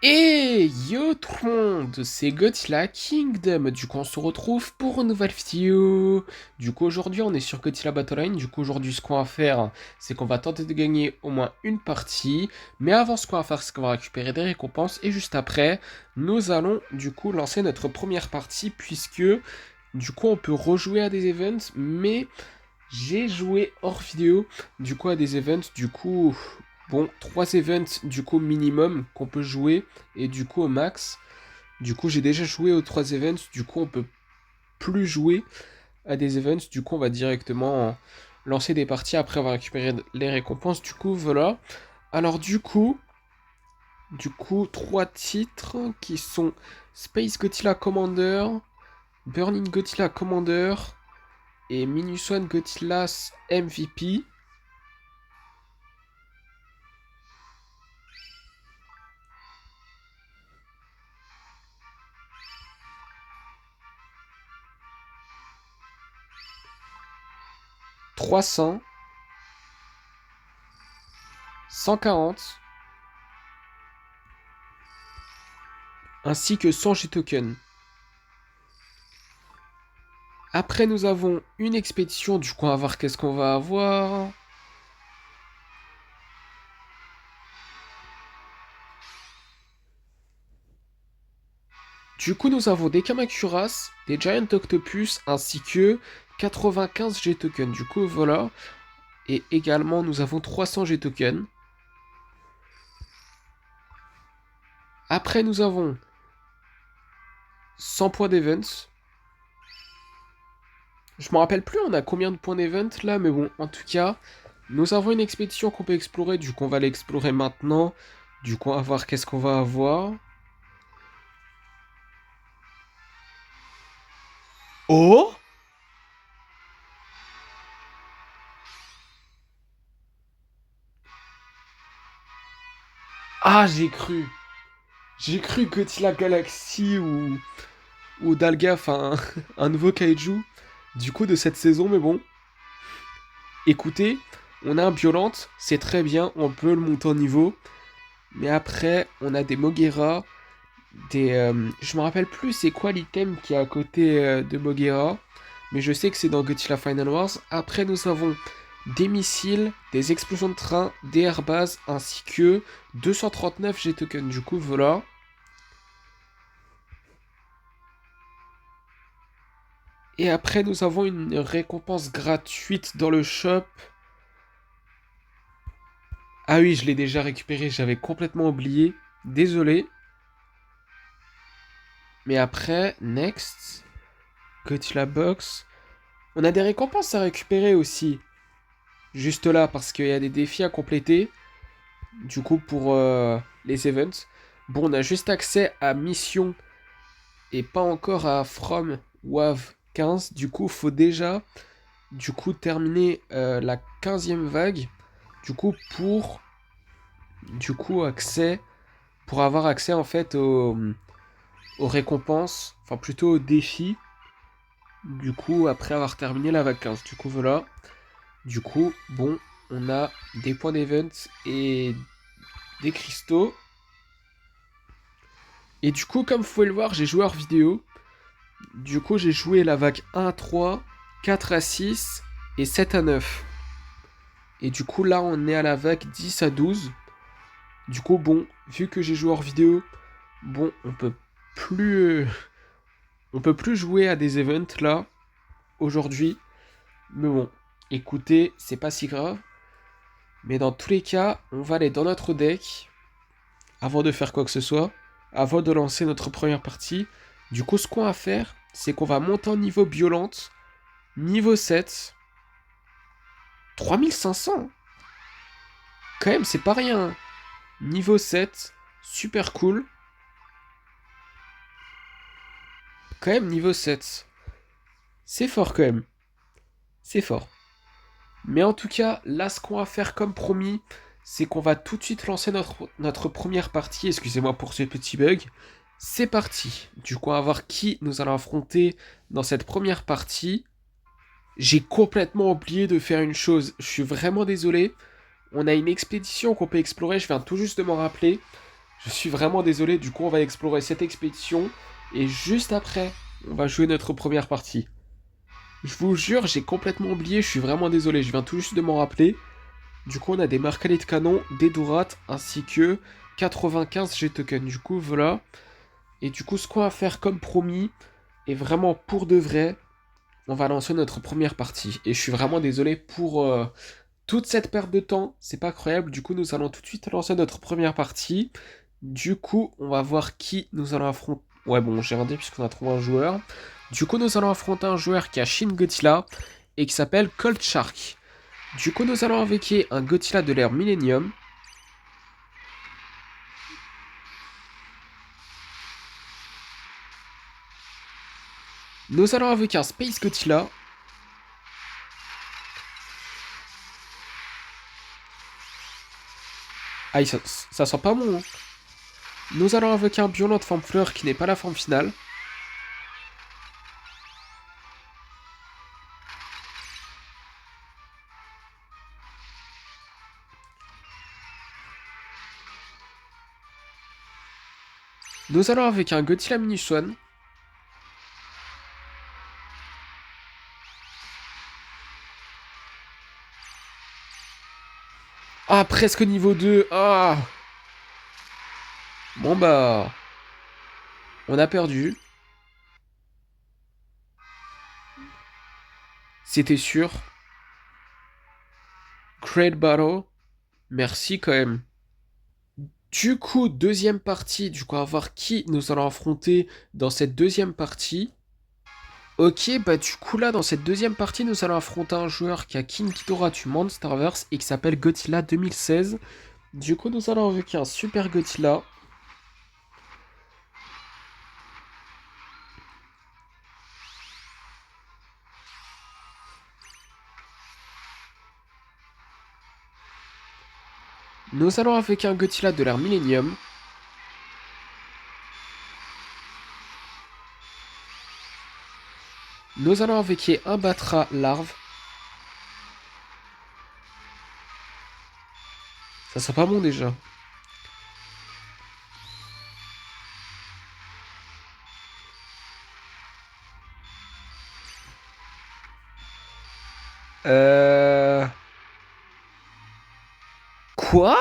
Et yo tout le monde, c'est Godzilla Kingdom. Du coup, on se retrouve pour une nouvelle vidéo. Du coup, aujourd'hui, on est sur Godzilla Battle Line. Du coup, aujourd'hui, ce qu'on va faire, c'est qu'on va tenter de gagner au moins une partie. Mais avant, ce qu'on va faire, c'est qu'on va récupérer des récompenses. Et juste après, nous allons du coup lancer notre première partie. Puisque du coup, on peut rejouer à des events. Mais j'ai joué hors vidéo, du coup, à des events, du coup, bon, 3 events, du coup, minimum, qu'on peut jouer, et du coup, au max. Du coup, j'ai déjà joué aux 3 events, du coup, on peut plus jouer à des events, du coup, on va directement lancer des parties après avoir récupéré les récompenses, du coup, voilà. Alors, du coup, 3 titres qui sont Space Godzilla Commander, Burning Godzilla Commander et Minus One Godzilla's MVP. 300, 140, ainsi que 100 G-tokens. Après, nous avons une expédition, du coup, on va voir qu'est-ce qu'on va avoir. Du coup, nous avons des Kamacuras, des Giant Octopus, ainsi que 95 G-tokens. Du coup, voilà. Et également, nous avons 300 G-tokens. Après, nous avons 100 points d'event. Je me rappelle plus, on a combien de points d'event là, mais bon, en tout cas, nous avons une expédition qu'on peut explorer, du coup, on va l'explorer maintenant. Du coup, on va voir qu'est-ce qu'on va avoir. Oh! Ah, j'ai cru. J'ai cru Godzilla Galaxy ou Dalga, enfin, un nouveau kaiju, du coup, de cette saison, mais bon. Écoutez, on a un Biolante, c'est très bien, on peut le monter en niveau. Mais après, on a des Moguera, je me rappelle plus c'est quoi l'item qui est à côté de Moguera, mais je sais que c'est dans Godzilla Final Wars. Après, nous avons des missiles, des explosions de train, des airbases, ainsi que 239 G-tokens. Du coup, voilà. Et après, nous avons une récompense gratuite dans le shop. Ah oui, je l'ai déjà récupéré, j'avais complètement oublié. Désolé. Mais après, next, Godzilla Box. On a des récompenses à récupérer aussi. Juste là, parce qu'il y a des défis à compléter. Du coup, pour les events. Bon, on a juste accès à Mission et pas encore à From WAV 15. Du coup, faut déjà terminer la 15e vague. Du coup, accès pour avoir accès en fait aux récompenses, enfin plutôt aux défis. Du coup, après avoir terminé la vague 15. Du coup, voilà. Du coup, bon, on a des points d'event et des cristaux. Et du coup, comme vous pouvez le voir, j'ai joué hors vidéo. Du coup, j'ai joué la vague 1 à 3, 4 à 6 et 7 à 9. Et du coup, là, on est à la vague 10 à 12. Du coup, bon, vu que j'ai joué hors vidéo, bon, plus, on peut plus jouer à des events là aujourd'hui. Mais bon, écoutez, c'est pas si grave. Mais dans tous les cas, on va aller dans notre deck avant de faire quoi que ce soit, avant de lancer notre première partie. Du coup, ce qu'on va faire, c'est qu'on va monter en niveau violente, niveau 7, 3500. Quand même, c'est pas rien. Niveau 7, super cool. Quand même, niveau 7. C'est fort quand même. C'est fort. Mais en tout cas, là, ce qu'on va faire comme promis, c'est qu'on va tout de suite lancer notre première partie. Excusez-moi pour ce petit bug. C'est parti. Du coup, on va voir qui nous allons affronter dans cette première partie. J'ai complètement oublié de faire une chose. Je suis vraiment désolé. On a une expédition qu'on peut explorer. Je viens tout juste de m'en rappeler. Je suis vraiment désolé, du coup on va explorer cette expédition, et juste après, on va jouer notre première partie. Je vous jure, j'ai complètement oublié, je suis vraiment désolé, je viens tout juste de m'en rappeler. Du coup on a des marcalets de canon, des dourates, ainsi que 95 G-tokens. Du coup voilà. Et du coup ce qu'on va faire comme promis, et vraiment pour de vrai, on va lancer notre première partie. Et je suis vraiment désolé pour toute cette perte de temps, c'est pas incroyable. Du coup, nous allons tout de suite lancer notre première partie. Du coup, on va voir qui nous allons affronter. Ouais, bon, j'ai rien dit puisqu'on a trouvé un joueur. Du coup, nous allons affronter un joueur qui a Shin Godzilla et qui s'appelle Cold Shark. Du coup, nous allons invoquer un Godzilla de l'ère Millennium. Nous allons invoquer un Space Godzilla. Ah, ça sent pas bon, hein. Nous allons invoquer un Biolant de forme fleur qui n'est pas la forme finale. Nous allons invoquer un Godzilla Mini Swan. Ah, presque niveau 2. Ah. Bon bah, on a perdu. C'était sûr. Great Battle. Merci quand même. Du coup, deuxième partie. Du coup, on va voir qui nous allons affronter dans cette deuxième partie. Ok, bah du coup là, dans cette deuxième partie, nous allons affronter un joueur qui a King Ghidorah du Monsterverse et qui s'appelle Godzilla 2016. Du coup, nous allons avec un Super Godzilla. Nous allons avec un Godzilla de l'ère Millennium. Nous allons avec un Batra larve. Ça sent pas bon déjà. Euh... Quoi?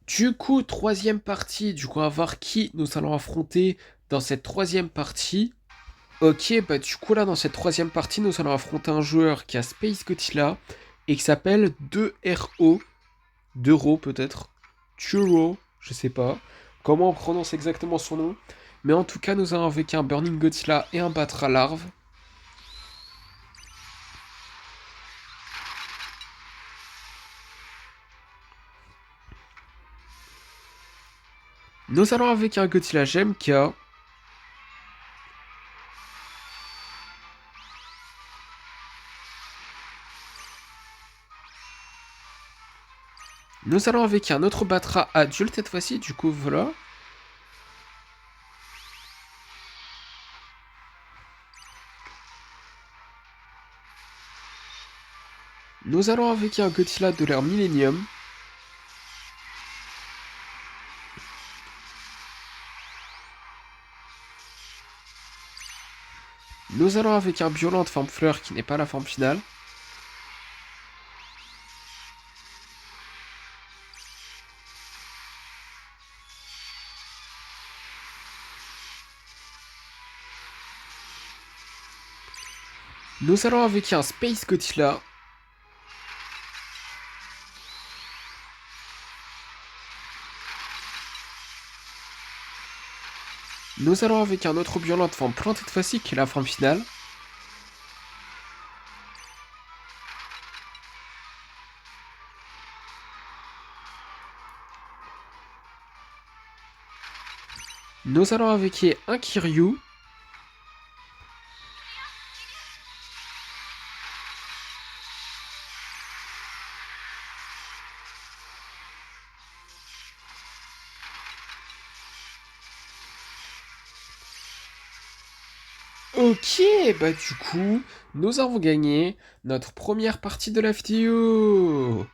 Du coup, troisième partie. Du coup, on va voir qui nous allons affronter dans cette troisième partie. Ok, bah du coup là, dans cette troisième partie, nous allons affronter un joueur qui a Space Godzilla et qui s'appelle 2RO. 2RO peut-être. Turo, je sais pas. Comment on prononce exactement son nom. Mais en tout cas, nous allons avec un Burning Godzilla et un Batra larve. Nous allons avec un Godzilla GMK. Nous allons avec un autre Batra adulte cette fois-ci, du coup voilà. Nous allons avec un Godzilla de l'ère Millennium. Nous allons avec un Biolant de forme fleur qui n'est pas la forme finale. Nous allons avec un Space Godzilla. Nous allons avec un autre Biolant de forme plantée de fois-ci qui est la forme finale. Nous allons avec un Kiryu. Ok, bah du coup, nous avons gagné notre première partie de la vidéo.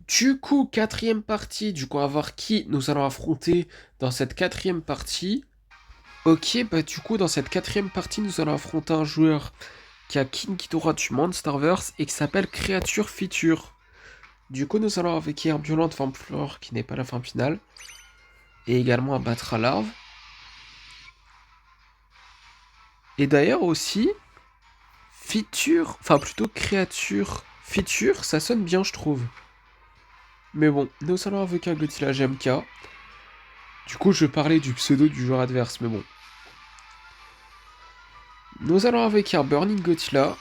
Du coup, quatrième partie, du coup, on va voir qui nous allons affronter dans cette quatrième partie. Ok, bah du coup, dans cette quatrième partie, nous allons affronter un joueur qui a King Ghidorah du Monsterverse et qui s'appelle Creature Feature. Du coup, nous allons avec un violent Flore qui n'est pas la fin finale. Et également un Batra Larve. Et d'ailleurs aussi, Feature, enfin plutôt Créature Feature, ça sonne bien, je trouve. Mais bon, nous allons avec un Godzilla GMK. Du coup, je parlais du pseudo du joueur adverse, mais bon. Nous allons avec un Burning Godzilla.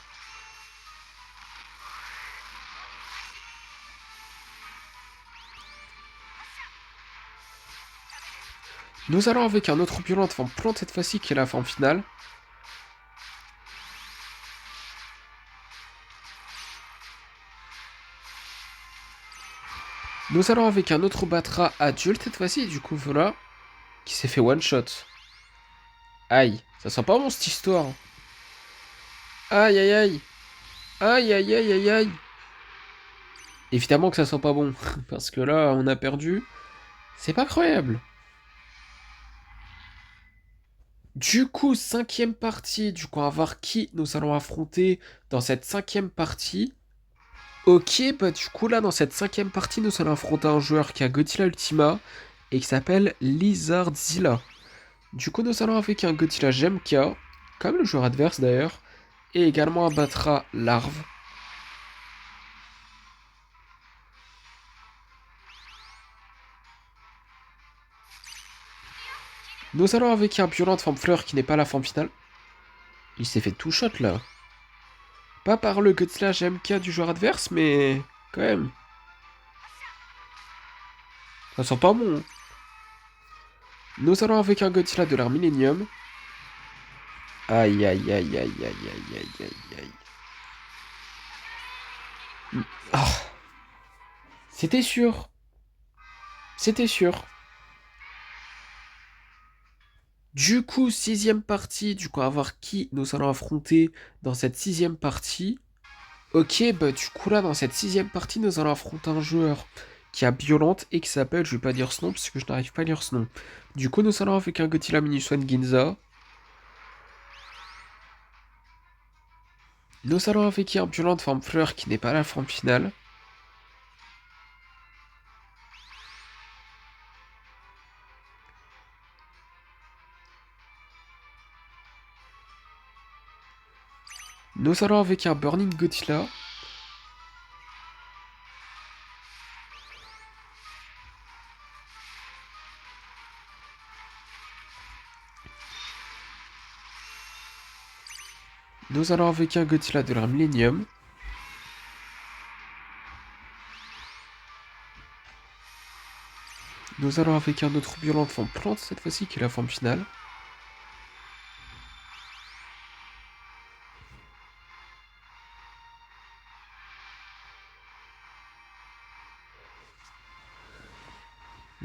Nous allons avec un autre violent forme plante cette fois-ci qui est la forme finale. Nous allons avec un autre Batra adulte cette fois-ci, du coup voilà, qui s'est fait one shot. Aïe, ça sent pas bon cette histoire. Aïe aïe aïe. Aïe aïe aïe aïe aïe. Évidemment que ça sent pas bon, parce que là on a perdu. C'est pas croyable. Du coup, cinquième partie, du coup on va voir qui nous allons affronter dans cette cinquième partie. Ok, bah du coup là dans cette cinquième partie nous allons affronter un joueur qui a Godzilla Ultima et qui s'appelle Lizardzilla. Du coup nous allons avec un Godzilla GMK, comme le joueur adverse d'ailleurs, et également un Batra Larve. Nous allons avec un Violent forme fleur qui n'est pas la forme finale. Il s'est fait tout shot là. Pas par le Godzilla GMK du joueur adverse, mais quand même. Ça sent pas bon. Hein. Nous allons avec un Godzilla de l'ère Millennium. Aïe aïe aïe aïe aïe aïe aïe aïe aïe. Ah, c'était sûr. C'était sûr. Du coup, sixième partie. Du coup, on va voir qui nous allons affronter dans cette sixième partie. Ok, bah du coup là, dans cette sixième partie, nous allons affronter un joueur qui a Violente et qui s'appelle, je vais pas dire ce nom parce que je n'arrive pas à lire ce nom. Du coup, nous allons avec un Godzilla Minuswan Ginza. Nous allons avec un Violente forme fleur qui n'est pas la forme finale. Nous allons avec un Burning Godzilla. Nous allons avec un Godzilla de l'ère Millennium. Nous allons avec un autre Violente forme plante cette fois-ci qui est la forme finale.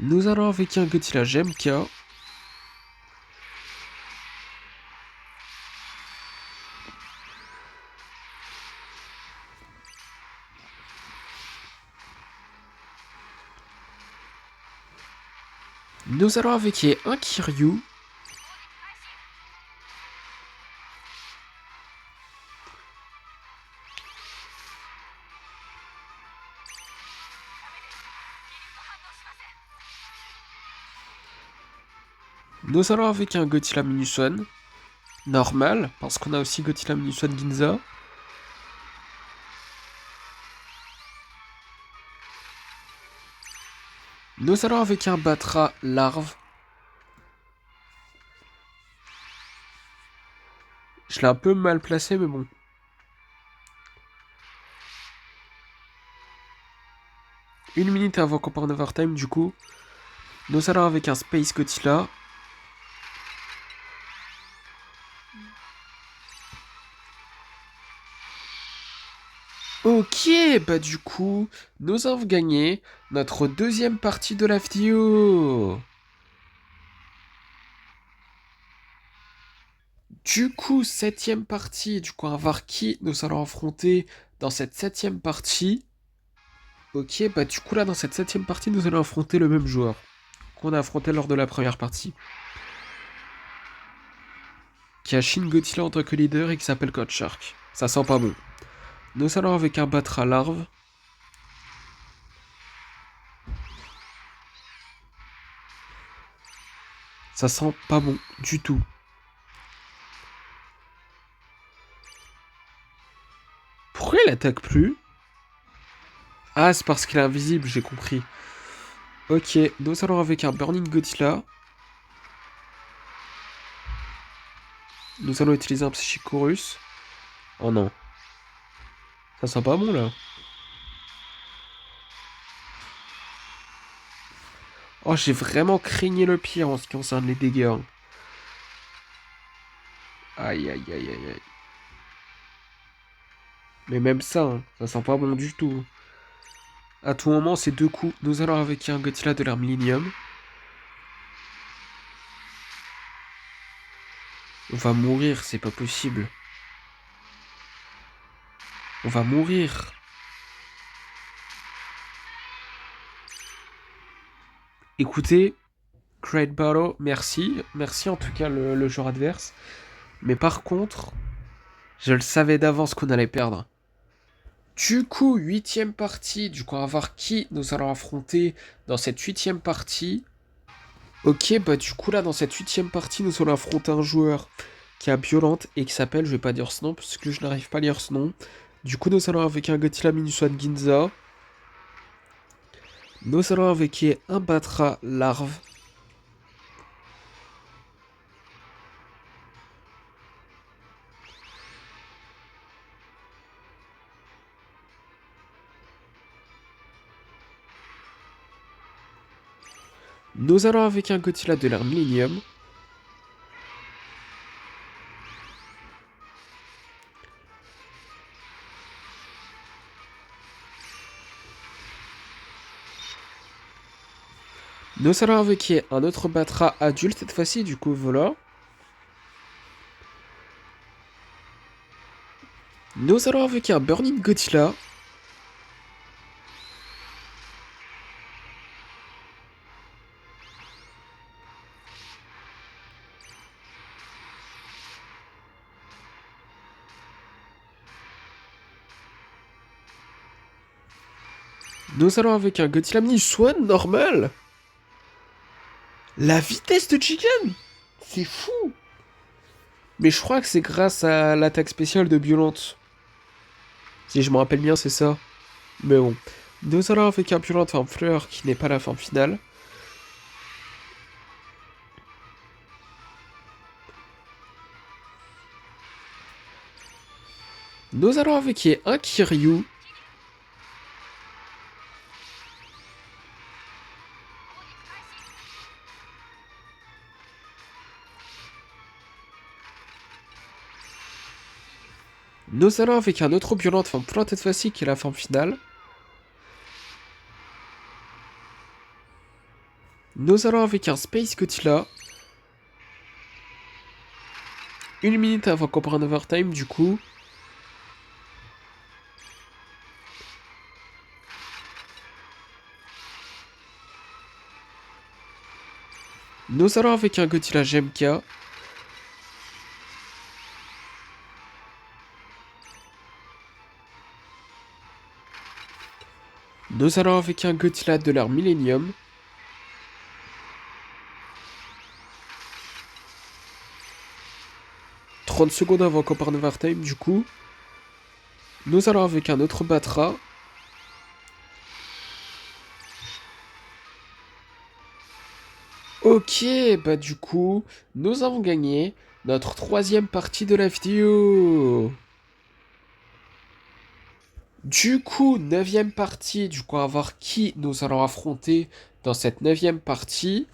Nous allons avec un Godzilla GMK. Nous allons avec un Kiryu. Nous allons avec un Godzilla Minuswan. Normal, parce qu'on a aussi Godzilla Minuswan Ginza. Nous allons avec un Batra Larve. Je l'ai un peu mal placé, mais bon. Une minute avant qu'on parte en overtime, du coup. Nous allons avec un Space Godzilla. Ok, bah du coup, nous avons gagné notre deuxième partie de la vidéo. Du coup, septième partie, du coup, on va voir qui nous allons affronter dans cette septième partie. Ok, bah du coup là, dans cette septième partie, nous allons affronter le même joueur qu'on a affronté lors de la première partie. Qui a Shin Godzilla en tant que leader et qui s'appelle Code Shark. Ça sent pas bon. Nous allons avec un Batra larve. Ça sent pas bon du tout. Pourquoi il attaque plus? Ah, c'est parce qu'il est invisible, j'ai compris. Ok, nous allons avec un Burning Godzilla. Nous allons utiliser un Psychicorus. Oh non. Ça sent pas bon là. Oh, j'ai vraiment craigné le pire en ce qui concerne les dégâts, hein. Aïe aïe aïe aïe aïe. Mais même ça, hein, ça sent pas bon du tout. À tout moment, c'est deux coups. Nous allons avec un Godzilla de l'ère Millennium. On va mourir, c'est pas possible. On va mourir. Écoutez, Great Battle, merci. Merci en tout cas le joueur adverse. Mais par contre, je le savais d'avance qu'on allait perdre. Du coup, huitième partie. Du coup, on va voir qui nous allons affronter dans cette huitième partie. Ok, bah du coup là, dans cette huitième partie, nous allons affronter un joueur qui a Violente et qui s'appelle, je vais pas dire ce nom parce que je n'arrive pas à lire ce nom. Du coup, nous allons avec un Godzilla Minuswan Ginza. Nous allons avec un Batra larve. Nous allons avec un Godzilla de l'ère Millennium. Nous allons avec un autre Batra adulte cette fois-ci, du coup voilà. Nous allons avec un Burning Godzilla. Nous allons avec un Godzilla Mini Swan normal. La vitesse de Chicken, c'est fou. Mais je crois que c'est grâce à l'attaque spéciale de Violente. Si je me rappelle bien, c'est ça. Mais bon. Nous allons avec un Violente en fleur qui n'est pas la forme finale. Nous allons avec un Kiryu. Nous allons avec un autre Violente forme plante cette fois-ci qui est la forme finale. Nous allons avec un Space Godzilla. Une minute avant qu'on prenne overtime du coup. Nous allons avec un Godzilla GMK. Nous allons avec un Godzilla de l'ère Millennium. « 30 secondes avant qu'on prenne overtime du coup. Nous allons avec un autre Batra. Ok, bah du coup, nous avons gagné notre troisième partie de la vidéo. Du coup, neuvième partie, du coup, on va voir qui nous allons affronter dans cette neuvième partie.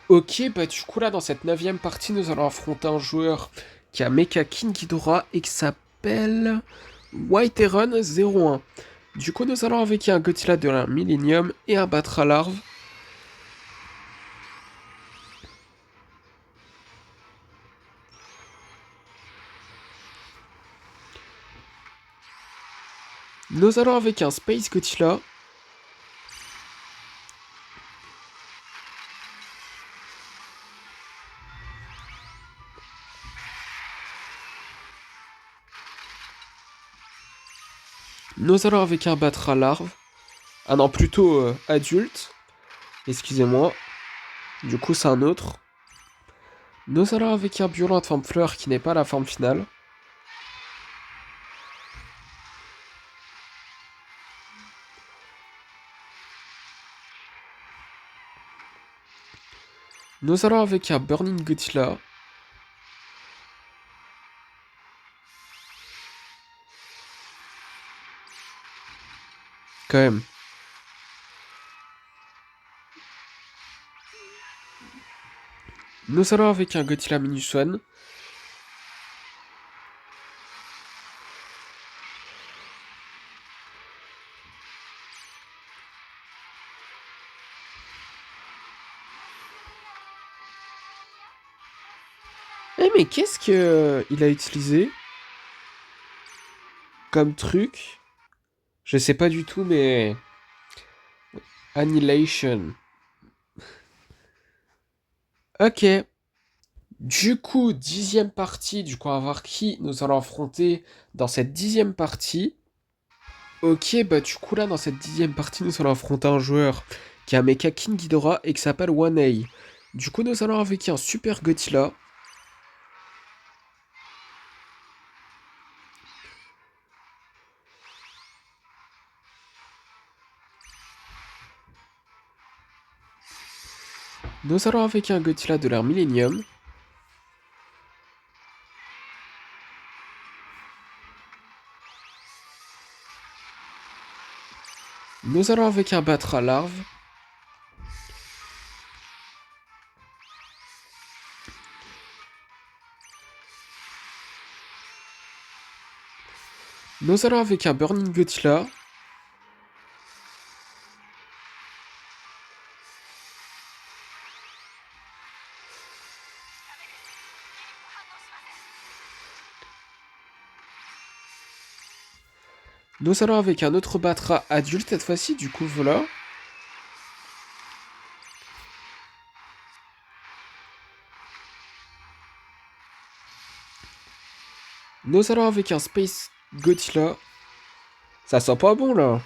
Ok, bah du coup là, dans cette neuvième partie, nous allons affronter un joueur qui a Mecha King Ghidorah et qui s'appelle Whiteron 01. Du coup, nous allons avec un Godzilla de la Millennium et un Batra larve. Nous allons avec un Space Godzilla. Nous allons avec un Batra larve. Ah non, plutôt adulte. Excusez-moi. Du coup, c'est un autre. Nous allons avec un Violent de forme fleur qui n'est pas la forme finale. Nous allons avec un Burning Godzilla. Quand même. Nous allons avec un Godzilla Minus One. Eh mais qu'est-ce que il a utilisé comme truc? Je sais pas du tout, mais Annihilation. Ok. Du coup, 10e partie. Du coup, on va voir qui nous allons affronter dans cette 10e partie. Ok, bah du coup là, dans cette 10e partie, nous allons affronter un joueur qui a un mecha King Ghidorah et qui s'appelle One A. Du coup, nous allons avec un Super Godzilla. Nous allons avec un Godzilla de l'ère Millennium. Nous allons avec un Batra larve. Nous allons avec un Burning Godzilla. Nous allons avec un autre Batra adulte cette fois-ci, du coup voilà. Nous allons avec un Space Godzilla. Ça sent pas bon là.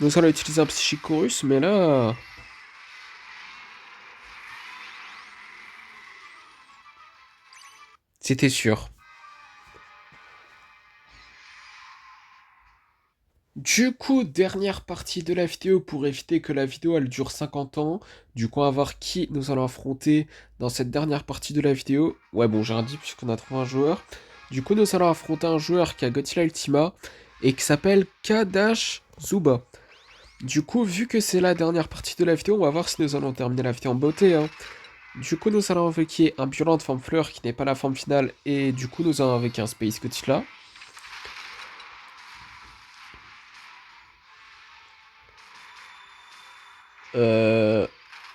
Nous allons utiliser un Psychicorus, mais là... C'était sûr. Du coup, dernière partie de la vidéo pour éviter que la vidéo elle dure 50 ans. Du coup, on va voir qui nous allons affronter dans cette dernière partie de la vidéo. Ouais, bon, j'ai un dit puisqu'on a trouvé un joueur. Du coup, nous allons affronter un joueur qui a Godzilla Ultima et qui s'appelle Kadash Zuba. Du coup, vu que c'est la dernière partie de la vidéo, on va voir si nous allons terminer la vidéo en beauté, hein. Du coup, nous allons invoquer un Violent de forme fleur qui n'est pas la forme finale et du coup, nous allons invoquer un Space Godzilla. Euh...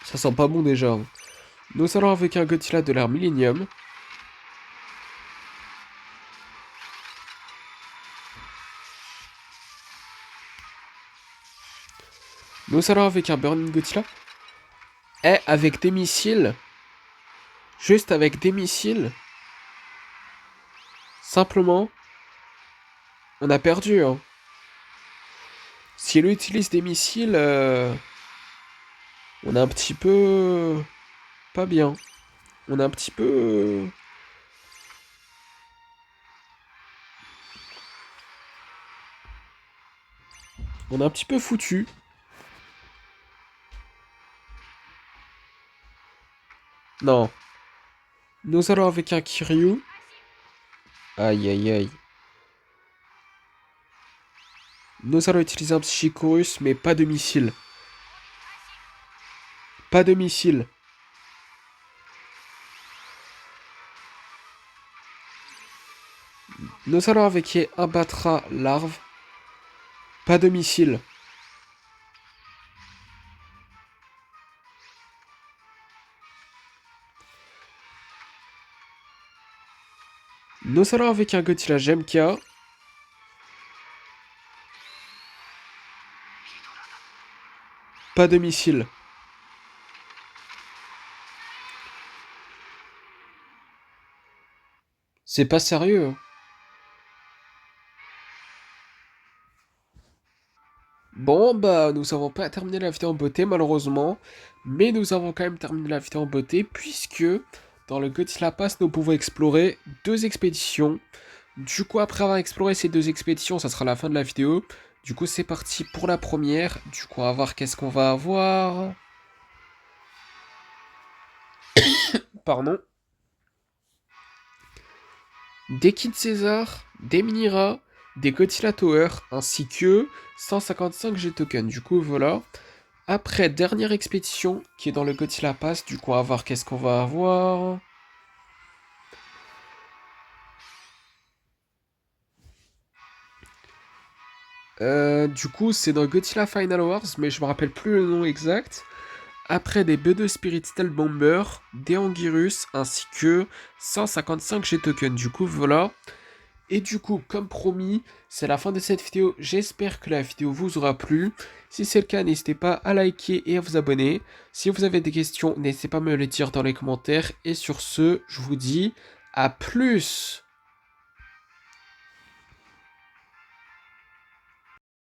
Ça sent pas bon déjà, hein. Nous allons avec un Godzilla de l'ère Millennium. Nous allons avec un Burning Godzilla. Et avec des missiles. Juste avec des missiles. Simplement. On a perdu, hein. Si elle utilise des missiles, on est un petit peu... Pas bien. On est un petit peu... On est un petit peu foutu. Non. Nous allons avec un Kiryu. Aïe aïe aïe. Nous allons utiliser un Psychicorus, mais pas de missile. Pas de missile. Nous allons avec un Batra larve. Pas de missile. Nous allons avec un Godzilla GMK. Pas de missile. C'est pas sérieux, hein. Bon, bah, nous avons pas terminé la vidéo en beauté, malheureusement. Mais nous avons quand même terminé la vidéo en beauté, puisque dans le Godzilla Pass, nous pouvons explorer deux expéditions. Du coup, après avoir exploré ces deux expéditions, ça sera la fin de la vidéo. Du coup, c'est parti pour la première. Du coup, on va voir qu'est-ce qu'on va avoir. Pardon. Des Kid César, des Minira, des Godzilla Tower, ainsi que 155 G-Tokens. Du coup, voilà. Après, dernière expédition, qui est dans le Godzilla Pass. Du coup, on va voir qu'est-ce qu'on va avoir. Du coup, c'est dans Godzilla Final Wars, mais je me rappelle plus le nom exact. Après des B2 Spirit Stealth Bomber, des Anguirus, ainsi que 155 G-Tokens. Du coup, voilà. Et du coup, comme promis, c'est la fin de cette vidéo. J'espère que la vidéo vous aura plu. Si c'est le cas, n'hésitez pas à liker et à vous abonner. Si vous avez des questions, n'hésitez pas à me les dire dans les commentaires. Et sur ce, je vous dis à plus!